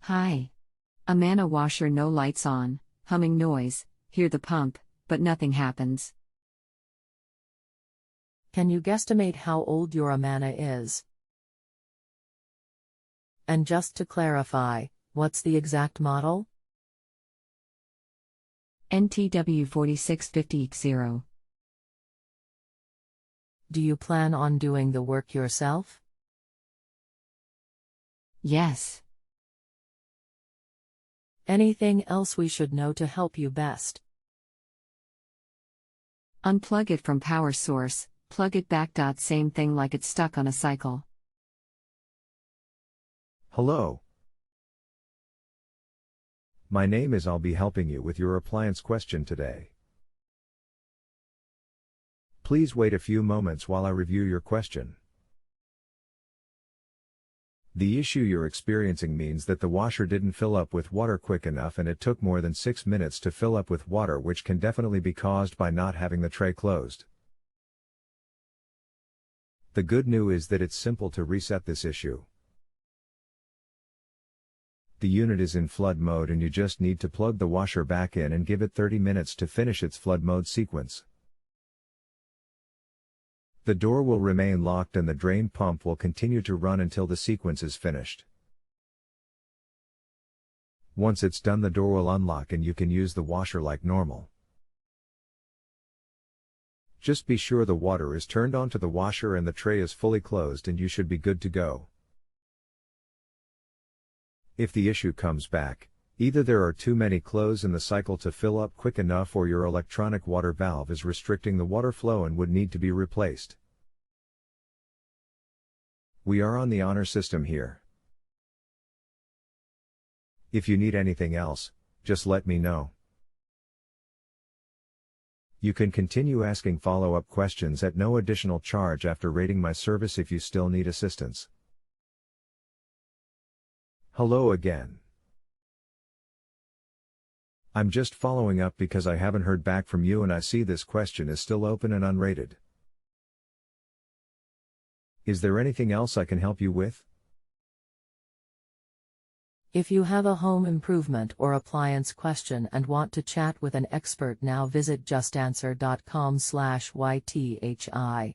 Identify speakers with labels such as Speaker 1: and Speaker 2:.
Speaker 1: Hi. Amana washer, no lights on, humming noise, hear the pump, but nothing happens.
Speaker 2: Can you guesstimate how old your Amana is? And just to clarify, what's the exact model?
Speaker 1: NTW 4650X0.
Speaker 2: Do you plan on doing the work yourself?
Speaker 1: Yes.
Speaker 2: Anything else we should know to help you best?
Speaker 1: Unplug it from power source, plug it back. Same thing like it's stuck on a cycle.
Speaker 3: Hello. My name is. I'll be helping you with your appliance question today. Please wait a few moments while I review your question. The issue you're experiencing means that the washer didn't fill up with water quick enough, and it took more than 6 minutes to fill up with water, which can definitely be caused by not having the tray closed. The good news is that it's simple to reset this issue. The unit is in flood mode and you just need to plug the washer back in and give it 30 minutes to finish its flood mode sequence. The door will remain locked and the drain pump will continue to run until the sequence is finished. Once it's done, the door will unlock and you can use the washer like normal. Just be sure the water is turned on to the washer and the tray is fully closed, and you should be good to go. If the issue comes back, either there are too many clothes in the cycle to fill up quick enough, or your electronic water valve is restricting the water flow and would need to be replaced. We are on the honor system here. If you need anything else, just let me know. You can continue asking follow-up questions at no additional charge after rating my service if you still need assistance. Hello again. I'm just following up because I haven't heard back from you and I see this question is still open and unrated. Is there anything else I can help you with?
Speaker 2: If you have a home improvement or appliance question and want to chat with an expert now, visit justanswer.com/YTHI.